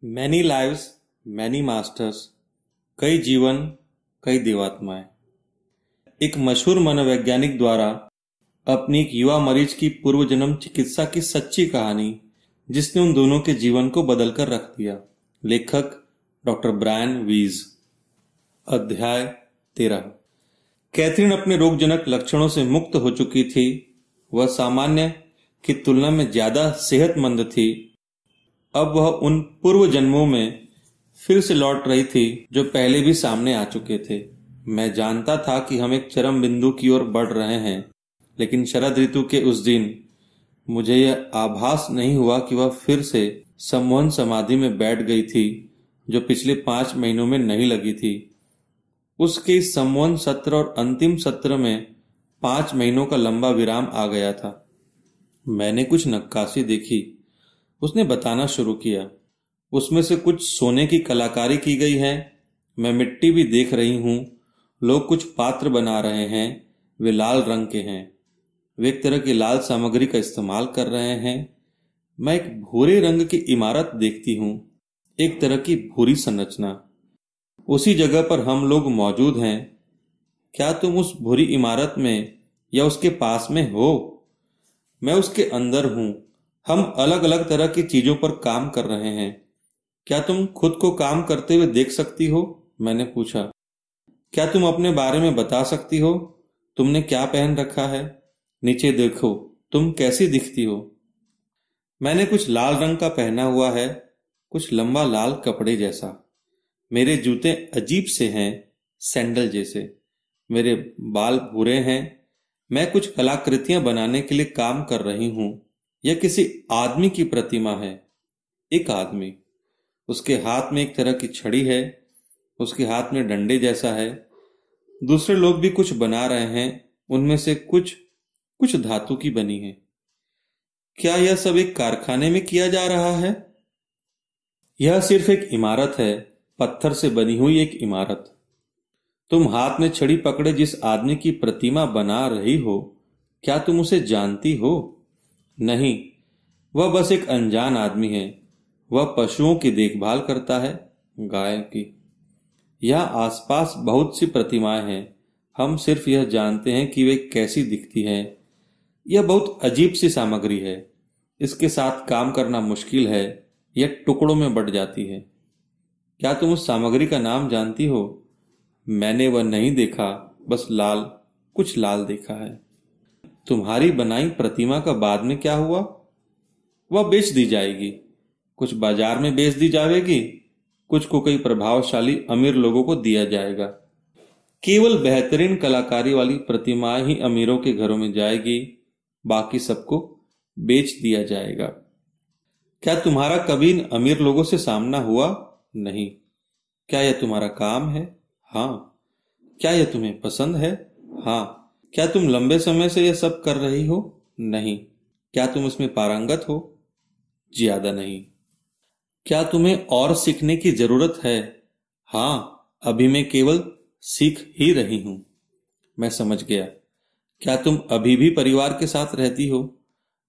Many lives, many masters, कई जीवन, कई देवात्माएं। एक मशहूर मनोवैज्ञानिक द्वारा अपनी एक युवा मरीज की पूर्व जन्म चिकित्सा की सच्ची कहानी, जिसने उन दोनों के जीवन को बदलकर रख दिया। लेखक डॉक्टर ब्रायन वीज। अध्याय 13। कैथरीन अपने रोगजनक लक्षणों से मुक्त हो चुकी थी। वह सामान्य की तुलना में ज्यादा सेहतमंद थी। अब वह उन पूर्व जन्मों में फिर से लौट रही थी जो पहले भी सामने आ चुके थे। मैं जानता था कि हम एक चरम बिंदु की ओर बढ़ रहे हैं, लेकिन शरद ऋतु के उस दिन मुझे यह आभास नहीं हुआ कि वह फिर से सम्मोहन समाधि में बैठ गई थी, जो पिछले 5 महीनों में नहीं लगी थी। उसके इस सम्मोहन सत्र और अंतिम सत्र में 5 महीनों का लंबा विराम आ गया था। मैंने कुछ नक्काशी देखी, उसने बताना शुरू किया। उसमें से कुछ सोने की कलाकारी की गई है। मैं मिट्टी भी देख रही हूं। लोग कुछ पात्र बना रहे हैं। वे लाल रंग के हैं। वे एक तरह की लाल सामग्री का इस्तेमाल कर रहे हैं। मैं एक भूरे रंग की इमारत देखती हूं, एक तरह की भूरी संरचना। उसी जगह पर हम लोग मौजूद हैं। क्या तुम उस भूरी इमारत में या उसके पास में हो? मैं उसके अंदर हूं। हम अलग अलग तरह की चीजों पर काम कर रहे हैं। क्या तुम खुद को काम करते हुए देख सकती हो? मैंने पूछा। क्या तुम अपने बारे में बता सकती हो? तुमने क्या पहन रखा है? नीचे देखो, तुम कैसी दिखती हो? मैंने कुछ लाल रंग का पहना हुआ है, कुछ लंबा लाल कपड़े जैसा। मेरे जूते अजीब से हैं, सैंडल जैसे। मेरे बाल भूरे हैं। मैं कुछ कलाकृतियां बनाने के लिए काम कर रही हूं। यह किसी आदमी की प्रतिमा है। एक आदमी, उसके हाथ में एक तरह की छड़ी है, उसके हाथ में डंडे जैसा है। दूसरे लोग भी कुछ बना रहे हैं, उनमें से कुछ धातु की बनी है। क्या यह सब एक कारखाने में किया जा रहा है? यह सिर्फ एक इमारत है, पत्थर से बनी हुई एक इमारत। तुम हाथ में छड़ी पकड़े जिस आदमी की प्रतिमा बना रही हो, क्या तुम उसे जानती हो? नहीं, वह बस एक अनजान आदमी है। वह पशुओं की देखभाल करता है, गाय की। यहाँ आसपास बहुत सी प्रतिमाएं हैं। हम सिर्फ यह जानते हैं कि वे कैसी दिखती हैं। यह बहुत अजीब सी सामग्री है। इसके साथ काम करना मुश्किल है। यह टुकड़ों में बट जाती है। क्या तुम उस सामग्री का नाम जानती हो? मैंने वह नहीं देखा, बस कुछ लाल देखा है। तुम्हारी बनाई प्रतिमा का बाद में क्या हुआ? वह बेच दी जाएगी। कुछ बाजार में बेच दी जाएगी, कुछ को कई प्रभावशाली अमीर लोगों को दिया जाएगा। केवल बेहतरीन कलाकारी वाली प्रतिमाएं ही अमीरों के घरों में जाएगी, बाकी सबको बेच दिया जाएगा। क्या तुम्हारा कभी इन अमीर लोगों से सामना हुआ? नहीं। क्या यह तुम्हारा काम है? हाँ। क्या यह तुम्हें पसंद है? हाँ। क्या तुम लंबे समय से यह सब कर रही हो? नहीं। क्या तुम इसमें पारंगत हो? ज्यादा नहीं। क्या तुम्हें और सीखने की जरूरत है? हाँ, अभी मैं केवल सीख ही रही हूं। मैं समझ गया। क्या तुम अभी भी परिवार के साथ रहती हो?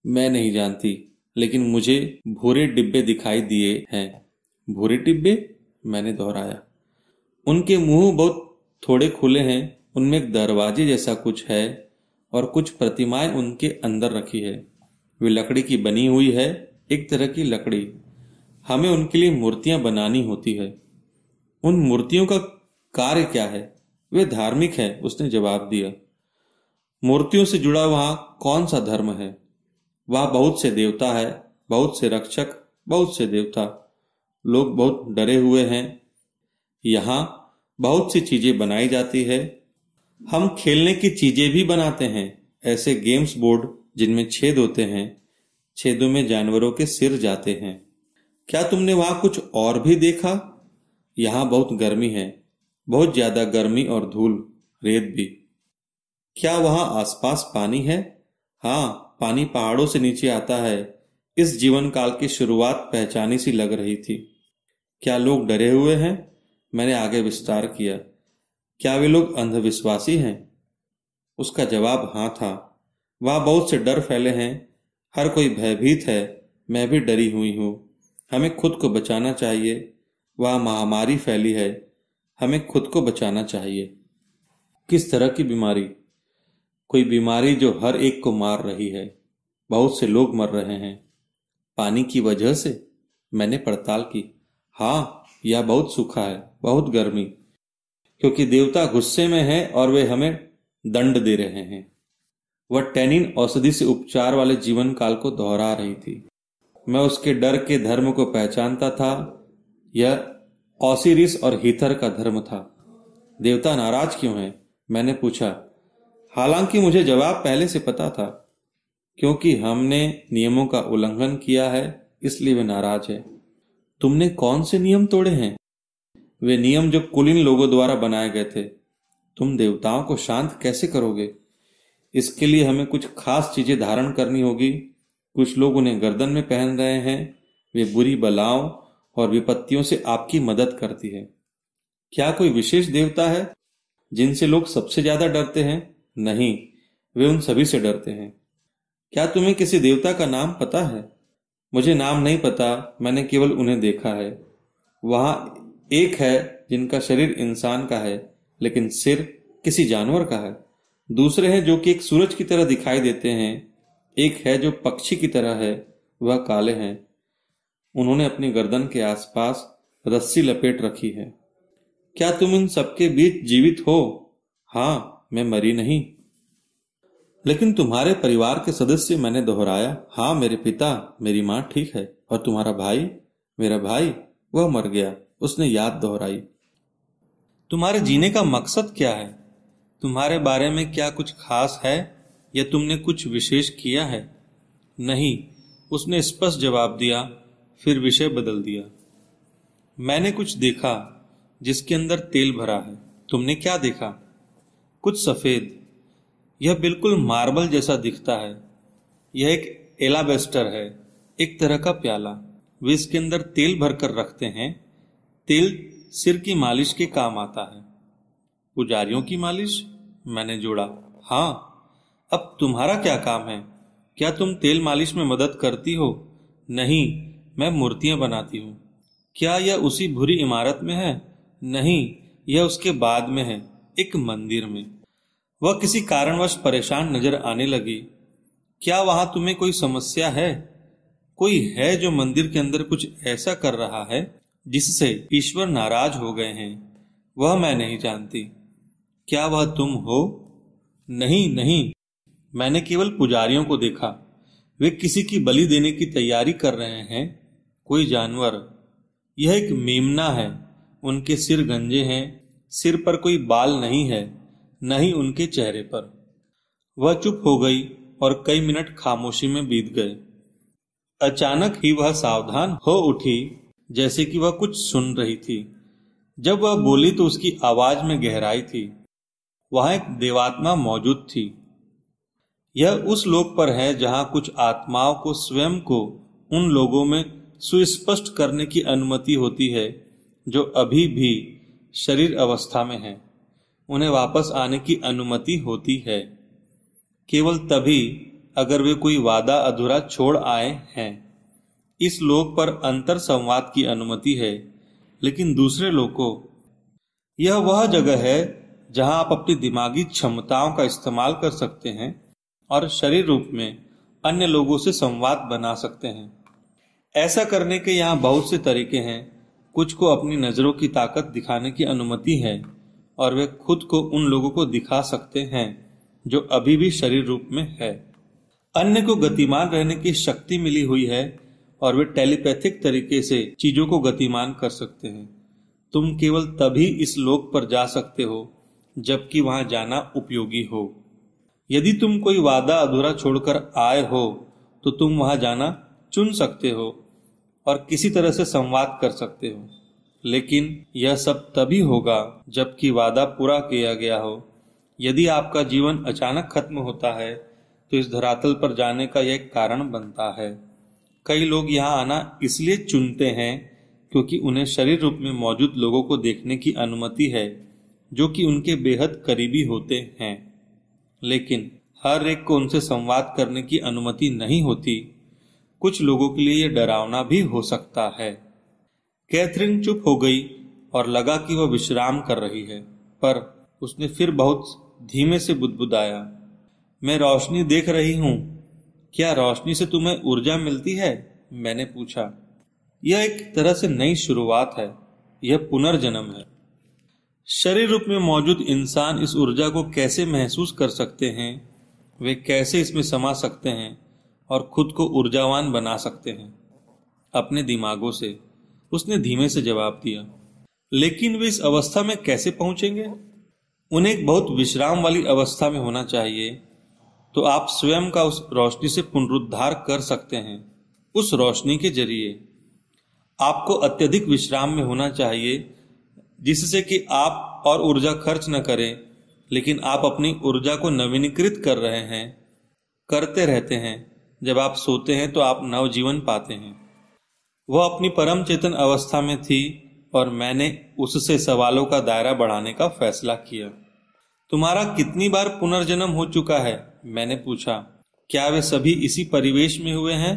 मैं नहीं जानती, लेकिन मुझे भूरे डिब्बे दिखाई दिए हैं। भूरे डिब्बे? मैंने दोहराया। उनके मुंह बहुत थोड़े खुले हैं। उनमें एक दरवाजे जैसा कुछ है और कुछ प्रतिमाएं उनके अंदर रखी है। वे लकड़ी की बनी हुई है, एक तरह की लकड़ी। हमें उनके लिए मूर्तियां बनानी होती है। उन मूर्तियों का कार्य क्या है? वे धार्मिक है, उसने जवाब दिया। मूर्तियों से जुड़ा वहां कौन सा धर्म है? वहां बहुत से देवता है, बहुत से रक्षक, बहुत से देवता। लोग बहुत डरे हुए हैं। यहाँ बहुत सी चीजें बनाई जाती है। हम खेलने की चीजें भी बनाते हैं, ऐसे गेम्स बोर्ड जिनमें छेद होते हैं। छेदों में जानवरों के सिर जाते हैं। क्या तुमने वहां कुछ और भी देखा? यहाँ बहुत गर्मी है, बहुत ज्यादा गर्मी और धूल, रेत भी। क्या वहां आसपास पानी है? हाँ, पानी पहाड़ों से नीचे आता है। इस जीवन काल की शुरुआत पहचानी सी लग रही थी। क्या लोग डरे हुए हैं? मैंने आगे विस्तार किया। क्या वे लोग अंधविश्वासी हैं? उसका जवाब हाँ था। वहां बहुत से डर फैले हैं। हर कोई भयभीत है। मैं भी डरी हुई हूं। हमें खुद को बचाना चाहिए। वह महामारी फैली है, हमें खुद को बचाना चाहिए। किस तरह की बीमारी? कोई बीमारी जो हर एक को मार रही है। बहुत से लोग मर रहे हैं। पानी की वजह से? मैंने पड़ताल की। हाँ, यह बहुत सूखा है, बहुत गर्मी, क्योंकि देवता गुस्से में है और वे हमें दंड दे रहे हैं। वह टैनिन औषधि से उपचार वाले जीवन काल को दोहरा रही थी। मैं उसके डर के धर्म को पहचानता था। यह ओसिरिस और हीथर का धर्म था। देवता नाराज क्यों हैं? मैंने पूछा। हालांकि मुझे जवाब पहले से पता था। क्योंकि हमने नियमों का उल्लंघन किया है, इसलिए वे नाराज है। तुमने कौन से नियम तोड़े हैं? वे नियम जो कुलीन लोगों द्वारा बनाए गए थे। तुम देवताओं को शांत कैसे करोगे? इसके लिए हमें कुछ खास चीजें धारण करनी होगी। कुछ लोग उन्हें गर्दन में पहन रहे हैं। वे बुरी बलाओं और विपत्तियों से आपकी मदद करती है। क्या कोई विशेष देवता है जिनसे लोग सबसे ज्यादा डरते हैं? नहीं, वे उन सभी से डरते हैं। क्या तुम्हें किसी देवता का नाम पता है? मुझे नाम नहीं पता, मैंने केवल उन्हें देखा है। वहां एक है जिनका शरीर इंसान का है, लेकिन सिर किसी जानवर का है। दूसरे हैं जो कि एक सूरज की तरह दिखाई देते हैं। एक है जो पक्षी की तरह है, वह काले हैं। उन्होंने अपनी गर्दन के आसपास रस्सी लपेट रखी है। क्या तुम इन सबके बीच जीवित हो? हाँ, मैं मरी नहीं। लेकिन तुम्हारे परिवार के सदस्य? मैंने दोहराया। हाँ, मेरे पिता, मेरी माँ ठीक है। और तुम्हारा भाई? मेरा भाई, वह मर गया। उसने याद दोहराई। तुम्हारे जीने का मकसद क्या है? तुम्हारे बारे में क्या कुछ खास है या तुमने कुछ विशेष किया है? नहीं, उसने स्पष्ट जवाब दिया, फिर विषय बदल दिया। मैंने कुछ देखा जिसके अंदर तेल भरा है। तुमने क्या देखा? कुछ सफेद। यह बिल्कुल मार्बल जैसा दिखता है। यह एक एलाबेस्टर है, एक तरह का प्याला। वे इसके अंदर तेल भरकर रखते हैं। तेल सिर की मालिश के काम आता है। पुजारियों की मालिश? मैंने जोड़ा। हाँ। अब तुम्हारा क्या काम है? क्या तुम तेल मालिश में मदद करती हो? नहीं, मैं मूर्तियां बनाती हूँ। क्या यह उसी भूरी इमारत में है? नहीं, यह उसके बाद में है, एक मंदिर में। वह किसी कारणवश परेशान नजर आने लगी। क्या वहां तुम्हें कोई समस्या है? कोई है जो मंदिर के अंदर कुछ ऐसा कर रहा है जिससे ईश्वर नाराज हो गए हैं? वह मैं नहीं जानती। क्या वह तुम हो? नहीं नहीं, मैंने केवल पुजारियों को देखा। वे किसी की बलि देने की तैयारी कर रहे हैं। कोई जानवर। यह एक मेमना है। उनके सिर गंजे हैं। सिर पर कोई बाल नहीं है, न ही उनके चेहरे पर। वह चुप हो गई और कई मिनट खामोशी में बीत गए। अचानक ही वह सावधान हो उठी, जैसे कि वह कुछ सुन रही थी। जब वह बोली तो उसकी आवाज में गहराई थी। वहां एक देवात्मा मौजूद थी। यह उस लोक पर है जहां कुछ आत्माओं को स्वयं को उन लोगों में सुस्पष्ट करने की अनुमति होती है जो अभी भी शरीर अवस्था में हैं। उन्हें वापस आने की अनुमति होती है केवल तभी अगर वे कोई वादा अधूरा छोड़ आए हैं। इस लोक पर अंतर संवाद की अनुमति है, लेकिन दूसरे लोकों, यह वह जगह है जहां आप अपनी दिमागी क्षमताओं का इस्तेमाल कर सकते हैं और शरीर रूप में अन्य लोगों से संवाद बना सकते हैं। ऐसा करने के यहाँ बहुत से तरीके हैं। कुछ को अपनी नजरों की ताकत दिखाने की अनुमति है और वे खुद को उन लोगों को दिखा सकते हैं जो अभी भी शरीर रूप में है। अन्य को गतिमान रहने की शक्ति मिली हुई है और वे टेलीपैथिक तरीके से चीजों को गतिमान कर सकते हैं। तुम केवल तभी इस लोक पर जा सकते हो जबकि वहां जाना उपयोगी हो। यदि तुम कोई वादा अधूरा छोड़कर आए हो तो तुम वहां जाना चुन सकते हो और किसी तरह से संवाद कर सकते हो, लेकिन यह सब तभी होगा जबकि वादा पूरा किया गया हो। यदि आपका जीवन अचानक खत्म होता है तो इस धरातल पर जाने का यह एक कारण बनता है। कई लोग यहाँ आना इसलिए चुनते हैं क्योंकि उन्हें शरीर रूप में मौजूद लोगों को देखने की अनुमति है जो कि उनके बेहद करीबी होते हैं, लेकिन हर एक को उनसे संवाद करने की अनुमति नहीं होती। कुछ लोगों के लिए यह डरावना भी हो सकता है। कैथरीन चुप हो गई और लगा कि वह विश्राम कर रही है, पर उसने फिर बहुत धीमे से बुदबुदाया, मैं रोशनी देख रही हूं। क्या रोशनी से तुम्हें ऊर्जा मिलती है? मैंने पूछा। यह एक तरह से नई शुरुआत है, यह पुनर्जन्म है। शरीर रूप में मौजूद इंसान इस ऊर्जा को कैसे महसूस कर सकते हैं, वे कैसे इसमें समा सकते हैं और खुद को ऊर्जावान बना सकते हैं? अपने दिमागों से, उसने धीमे से जवाब दिया। लेकिन वे इस अवस्था में कैसे पहुंचेंगे? उन्हें एक बहुत विश्राम वाली अवस्था में होना चाहिए। तो आप स्वयं का उस रोशनी से पुनरुद्धार कर सकते हैं। उस रोशनी के जरिए आपको अत्यधिक विश्राम में होना चाहिए, जिससे कि आप और ऊर्जा खर्च न करें, लेकिन आप अपनी ऊर्जा को नवीनीकृत कर रहे हैं, करते रहते हैं। जब आप सोते हैं तो आप नवजीवन पाते हैं। वह अपनी परम चेतन अवस्था में थी और मैंने उससे सवालों का दायरा बढ़ाने का फैसला किया। तुम्हारा कितनी बार पुनर्जन्म हो चुका है? मैंने पूछा। क्या वे सभी इसी परिवेश में हुए हैं,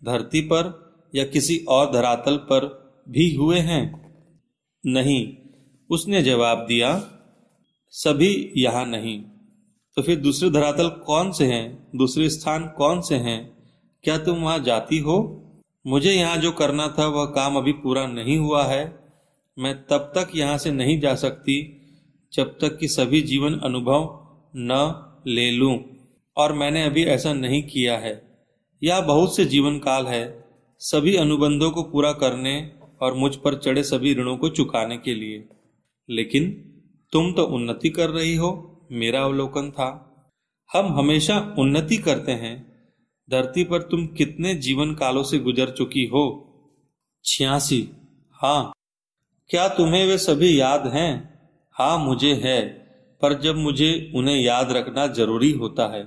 धरती पर या किसी और धरातल पर भी हुए हैं? नहीं, उसने जवाब दिया, सभी यहाँ नहीं। तो फिर दूसरे धरातल कौन से हैं? दूसरे स्थान कौन से हैं? क्या तुम वहां जाती हो? मुझे यहाँ जो करना था वह काम अभी पूरा नहीं हुआ है। मैं तब तक यहाँ से नहीं जा सकती जब तक कि सभी जीवन अनुभव न ले लूं, और मैंने अभी ऐसा नहीं किया है। यह बहुत से जीवन काल है, सभी अनुबंधों को पूरा करने और मुझ पर चढ़े सभी ऋणों को चुकाने के लिए। लेकिन तुम तो उन्नति कर रही हो, मेरा अवलोकन था। हम हमेशा उन्नति करते हैं। धरती पर तुम कितने जीवन कालों से गुजर चुकी हो? 86। हाँ। क्या तुम्हें वे सभी याद हैं? हाँ, मुझे है, पर जब मुझे उन्हें याद रखना जरूरी होता है।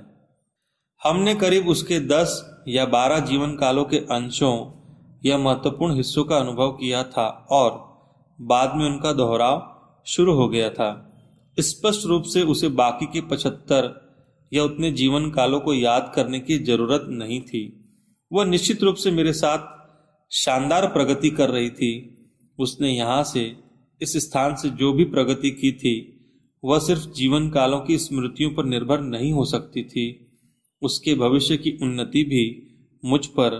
हमने करीब उसके 10 या 12 जीवन कालों के अंशों या महत्वपूर्ण हिस्सों का अनुभव किया था और बाद में उनका दोहराव शुरू हो गया था। स्पष्ट रूप से उसे बाकी के 75 या उतने जीवन कालों को याद करने की जरूरत नहीं थी। वह निश्चित रूप से मेरे साथ शानदार प्रगति कर रही थी। उसने यहाँ से, इस स्थान से जो भी प्रगति की थी, वह सिर्फ जीवन कालों की स्मृतियों पर निर्भर नहीं हो सकती थी। उसके भविष्य की उन्नति भी मुझ पर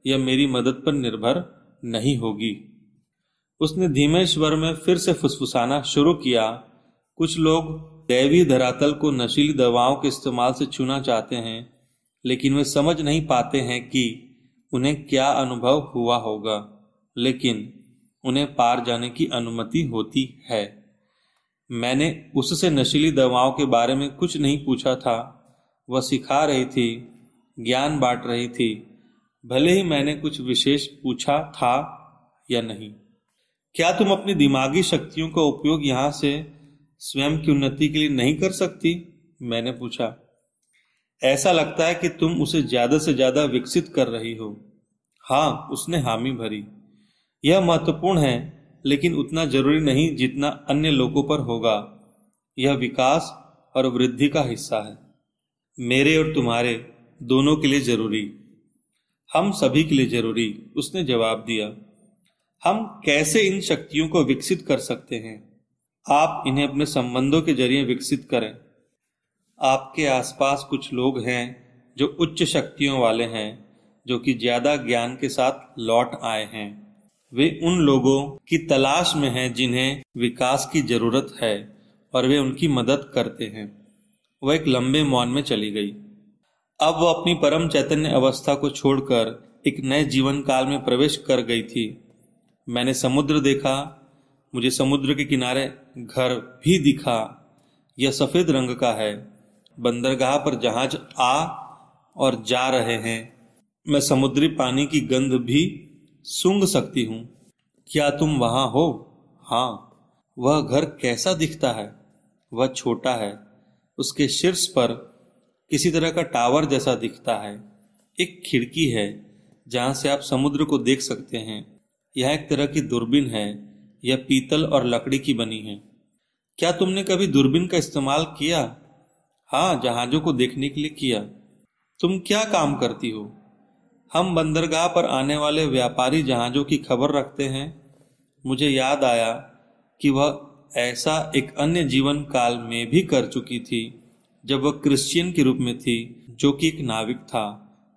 या मेरी मदद पर निर्भर नहीं होगी। उसने धीमे स्वर में फिर से फुसफुसाना शुरू किया। कुछ लोग दैवीय धरातल को नशीली दवाओं के इस्तेमाल से छूना चाहते हैं, लेकिन वे समझ नहीं पाते हैं कि उन्हें क्या अनुभव हुआ होगा, लेकिन उन्हें पार जाने की अनुमति होती है। मैंने उससे नशीली दवाओं के बारे में कुछ नहीं पूछा था। वह सिखा रही थी, ज्ञान बांट रही थी, भले ही मैंने कुछ विशेष पूछा था या नहीं। क्या तुम अपनी दिमागी शक्तियों का उपयोग यहाँ से स्वयं की उन्नति के लिए नहीं कर सकती? मैंने पूछा। ऐसा लगता है कि तुम उसे ज्यादा से ज्यादा विकसित कर रही हो। हाँ, उसने हामी भरी। यह महत्वपूर्ण है, लेकिन उतना जरूरी नहीं जितना अन्य लोगों पर होगा। यह विकास और वृद्धि का हिस्सा है, मेरे और तुम्हारे दोनों के लिए जरूरी, हम सभी के लिए जरूरी, उसने जवाब दिया। हम कैसे इन शक्तियों को विकसित कर सकते हैं? आप इन्हें अपने संबंधों के जरिए विकसित करें। आपके आसपास कुछ लोग हैं जो उच्च शक्तियों वाले हैं, जो कि ज्यादा ज्ञान के साथ लौट आए हैं। वे उन लोगों की तलाश में हैं जिन्हें विकास की जरूरत है, और वे उनकी मदद करते हैं। वह एक लंबे मौन में चली गई। अब वह अपनी परम चैतन्य अवस्था को छोड़कर एक नए जीवन काल में प्रवेश कर गई थी। मैंने समुद्र देखा, मुझे समुद्र के किनारे घर भी दिखा। यह सफेद रंग का है। बंदरगाह पर जहाज आ और जा रहे हैं। मैं समुद्री पानी की गंध भी सूंघ सकती हूँ। क्या तुम वहां हो? हाँ। वह घर कैसा दिखता है? वह छोटा है। उसके शीर्ष पर किसी तरह का टावर जैसा दिखता है। एक खिड़की है जहां से आप समुद्र को देख सकते हैं। यह एक तरह की दूरबीन है। यह पीतल और लकड़ी की बनी है। क्या तुमने कभी दूरबीन का इस्तेमाल किया? हाँ, जहाजों को देखने के लिए किया। तुम क्या काम करती हो? हम बंदरगाह पर आने वाले व्यापारी जहाजों की खबर रखते हैं। मुझे याद आया कि वह ऐसा एक अन्य जीवन काल में भी कर चुकी थी जब वह क्रिश्चियन के रूप में थी, जो कि एक नाविक था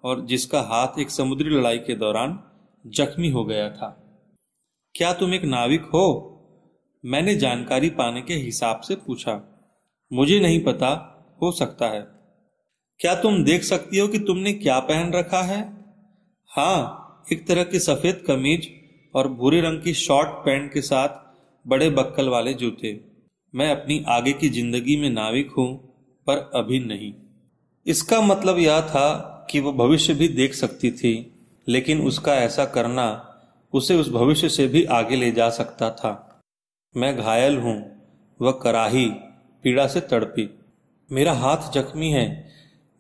और जिसका हाथ एक समुद्री लड़ाई के दौरान जख्मी हो गया था। क्या तुम एक नाविक हो? मैंने जानकारी पाने के हिसाब से पूछा। मुझे नहीं पता, हो सकता है। क्या तुम देख सकती हो कि तुमने क्या पहन रखा है? हाँ, एक तरह की सफेद कमीज और भूरे रंग की शॉर्ट पैंट के साथ बड़े बक्कल वाले जूते। मैं अपनी आगे की जिंदगी में नाविक हूं, पर अभी नहीं। इसका मतलब यह था कि वह भविष्य भी देख सकती थी, लेकिन उसका ऐसा करना उसे उस भविष्य से भी आगे ले जा सकता था। मैं घायल हूं, वह कराही पीड़ा से तड़पी। मेरा हाथ जख्मी है।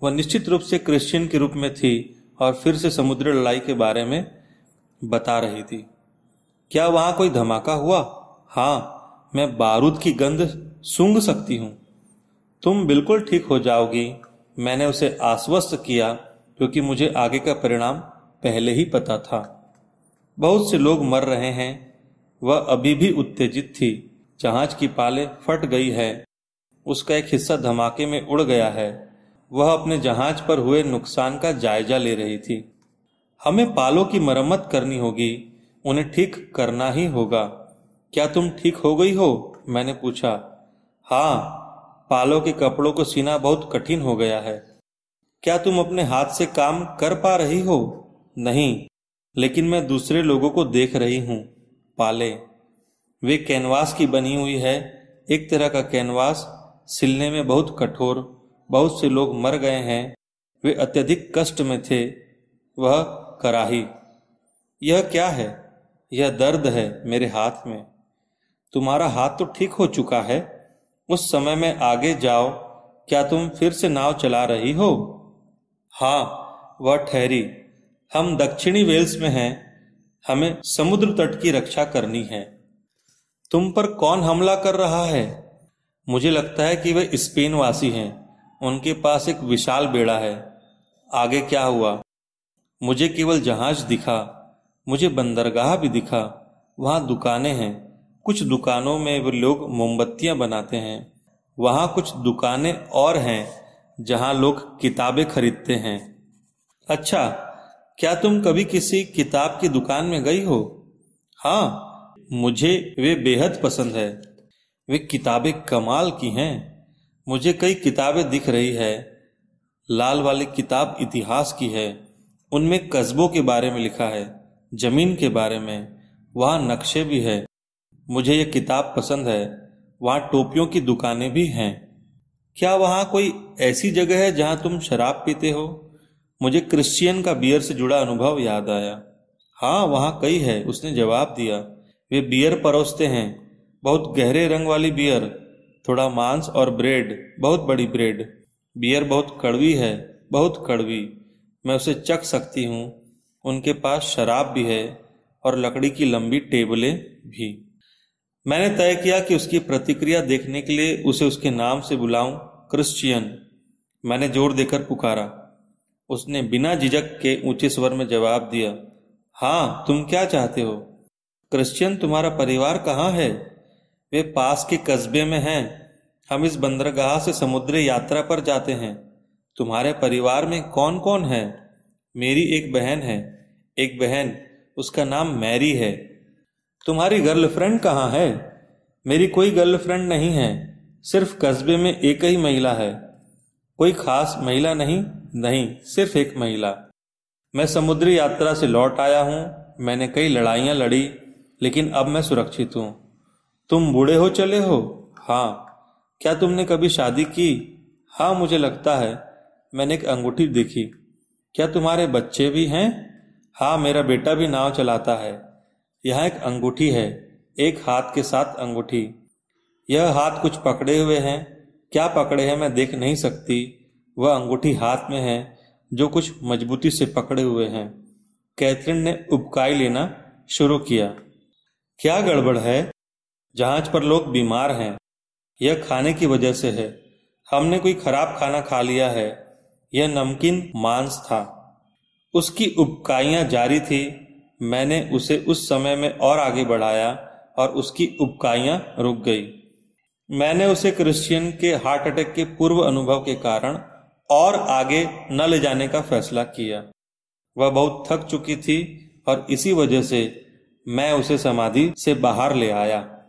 वह निश्चित रूप से क्रिश्चियन के रूप में थी और फिर से समुद्री लड़ाई के बारे में बता रही थी। क्या वहां कोई धमाका हुआ? हाँ, मैं बारूद की गंध सूंघ सकती हूँ। तुम बिल्कुल ठीक हो जाओगी, मैंने उसे आश्वस्त किया, क्योंकि मुझे आगे का परिणाम पहले ही पता था। बहुत से लोग मर रहे हैं। वह अभी भी उत्तेजित थी। जहाज की पाले फट गई है, उसका एक हिस्सा धमाके में उड़ गया है। वह अपने जहाज पर हुए नुकसान का जायजा ले रही थी। हमें पालों की मरम्मत करनी होगी, उन्हें ठीक करना ही होगा। क्या तुम ठीक हो गई हो? मैंने पूछा। हाँ, पालों के कपड़ों को सीना बहुत कठिन हो गया है। क्या तुम अपने हाथ से काम कर पा रही हो? नहीं, लेकिन मैं दूसरे लोगों को देख रही हूँ। पाले वे कैनवास की बनी हुई है, एक तरह का कैनवास, सिलने में बहुत कठोर। बहुत से लोग मर गए हैं, वे अत्यधिक कष्ट में थे। वह कराही। यह क्या है? यह दर्द है मेरे हाथ में। तुम्हारा हाथ तो ठीक हो चुका है। उस समय में आगे जाओ। क्या तुम फिर से नाव चला रही हो? हाँ, वह ठहरी। हम दक्षिणी वेल्स में हैं। हमें समुद्र तट की रक्षा करनी है। तुम पर कौन हमला कर रहा है? मुझे लगता है कि वे स्पेन वासी हैं। उनके पास एक विशाल बेड़ा है। आगे क्या हुआ? मुझे केवल जहाज दिखा। मुझे बंदरगाह भी दिखा। वहां दुकानें हैं। कुछ दुकानों में वे लोग मोमबत्तियां बनाते हैं। वहां कुछ दुकानें और हैं जहां लोग किताबें खरीदते हैं। अच्छा, क्या तुम कभी किसी किताब की दुकान में गई हो? हाँ, मुझे वे बेहद पसंद है। वे किताबें कमाल की हैं। मुझे कई किताबें दिख रही है। लाल वाली किताब इतिहास की है। उनमें कस्बों के बारे में लिखा है, जमीन के बारे में। वहाँ नक्शे भी है। मुझे ये किताब पसंद है। वहाँ टोपियों की दुकानें भी हैं। क्या वहाँ कोई ऐसी जगह है जहाँ तुम शराब पीते हो? मुझे क्रिश्चियन का बियर से जुड़ा अनुभव याद आया। हाँ, वहाँ कई है, उसने जवाब दिया। वे बियर परोसते हैं, बहुत गहरे रंग वाली बियर, थोड़ा मांस और ब्रेड, बहुत बड़ी ब्रेड। बियर बहुत कड़वी है, बहुत कड़वी। मैं उसे चख सकती हूँ। उनके पास शराब भी है और लकड़ी की लंबी टेबलें भी। मैंने तय किया कि उसकी प्रतिक्रिया देखने के लिए उसे उसके नाम से बुलाऊं, क्रिश्चियन। मैंने जोर देकर पुकारा। उसने बिना झिझक के ऊंचे स्वर में जवाब दिया, हाँ, तुम क्या चाहते हो? क्रिश्चियन, तुम्हारा परिवार कहाँ है? वे पास के कस्बे में हैं। हम इस बंदरगाह से समुद्री यात्रा पर जाते हैं। तुम्हारे परिवार में कौन कौन है? मेरी एक बहन है। एक बहन, उसका नाम मैरी है। तुम्हारी गर्लफ्रेंड कहाँ है? मेरी कोई गर्लफ्रेंड नहीं है। सिर्फ कस्बे में एक ही महिला है। कोई खास महिला नहीं? नहीं, सिर्फ एक महिला। मैं समुद्री यात्रा से लौट आया हूँ। मैंने कई लड़ाइयाँ लड़ी, लेकिन अब मैं सुरक्षित हूँ। तुम बूढ़े हो चले हो? हाँ। क्या तुमने कभी शादी की? हाँ, मुझे लगता है। मैंने एक अंगूठी देखी। क्या तुम्हारे बच्चे भी हैं? हाँ, मेरा बेटा भी नाव चलाता है। यहाँ एक अंगूठी है, एक हाथ के साथ अंगूठी। यह हाथ कुछ पकड़े हुए हैं। क्या पकड़े हैं मैं देख नहीं सकती। वह अंगूठी हाथ में है जो कुछ मजबूती से पकड़े हुए हैं। कैथरीन ने उबकाई लेना शुरू किया। क्या गड़बड़ है? जहाज पर लोग बीमार हैं। यह खाने की वजह से है। हमने कोई खराब खाना खा लिया है। यह नमकीन मांस था। उसकी उबकाइयां जारी थी। मैंने उसे उस समय में और आगे बढ़ाया और उसकी उबकाइयां रुक गई। मैंने उसे क्रिश्चियन के हार्ट अटैक के पूर्व अनुभव के कारण और आगे न ले जाने का फैसला किया। वह बहुत थक चुकी थी और इसी वजह से मैं उसे समाधि से बाहर ले आया।